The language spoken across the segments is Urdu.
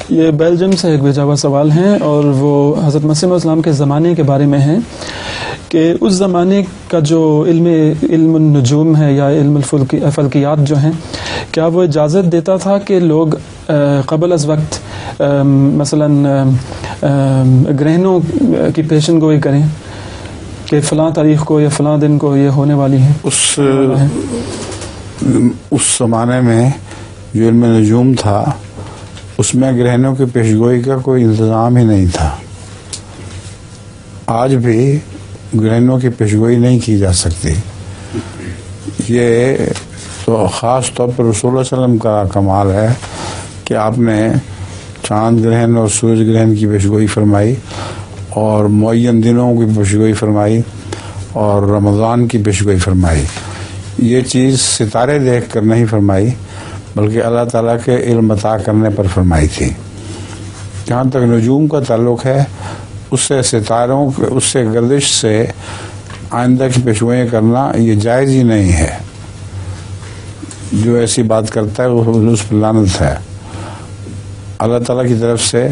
یہ بیلجیم سے ایک بھیجا ہوا سوال ہے اور وہ حضرت مسیح علیہ السلام کے زمانے کے بارے میں ہے کہ اس زمانے کا جو علم النجوم ہے یا علم فلکیات جو ہیں، کیا وہ اجازت دیتا تھا کہ لوگ قبل از وقت مثلا گرہنوں کی پیشن گوئی کریں کہ فلاں تاریخ کو یا فلاں دن کو یہ ہونے والی ہے؟ اس زمانے میں جو علم نجوم تھا اس میں گرہنوں کی پیشگوئی کا کوئی انتظام ہی نہیں تھا. آج بھی گرہنوں کی پیشگوئی نہیں کی جا سکتی. یہ تو خاص طور پر رسول اللہ علیہ وسلم کا کمال ہے کہ آپ نے چاند گرہن اور سورج گرہن کی پیشگوئی فرمائی اور معین دنوں کی پیشگوئی فرمائی اور رمضان کی پیشگوئی فرمائی. یہ چیز ستارے دیکھ کر نہیں فرمائی بلکہ اللہ تعالیٰ کے علم عطا کرنے پر فرمائی تھی. جہاں تک نجوم کا تعلق ہے اس سے ستاروں اس سے گردش سے آئندہ کی پیشگوئیاں کرنا یہ جائز ہی نہیں ہے. جو ایسی بات کرتا ہے وہ اس پر لعنت ہے. اللہ تعالیٰ کی طرف سے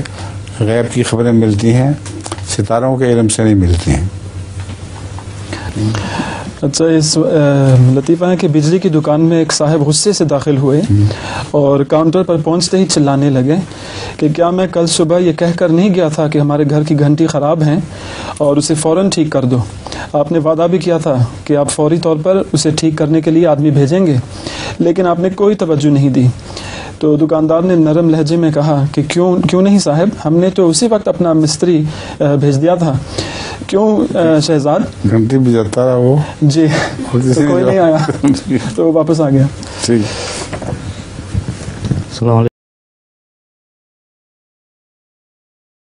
غیب کی خبریں ملتی ہیں، ستاروں کے علم سے نہیں ملتی ہیں. اچھا، اس لطیفہ ہے کہ بجلی کی دکان میں ایک صاحب غصے سے داخل ہوئے اور کاؤنٹر پر پہنچتے ہی چلانے لگے کہ کیا میں کل صبح یہ کہہ کر نہیں گیا تھا کہ ہمارے گھر کی گھنٹی خراب ہے اور اسے فوراً ٹھیک کر دو؟ آپ نے وعدہ بھی کیا تھا کہ آپ فوری طور پر اسے ٹھیک کرنے کے لیے آدمی بھیجیں گے، لیکن آپ نے کوئی توجہ نہیں دی. تو دکاندار نے نرم لہجے میں کہا کہ کیوں نہیں صاحب، ہم نے تو اسی وقت اپنا مستری بھیج دیا تھا. کیوں شہزاد؟ گھنٹی بھی جاتا رہا وہ جی، تو کوئی نہیں آیا تو واپس آ گیا. ٹھیک. السلام علیکم.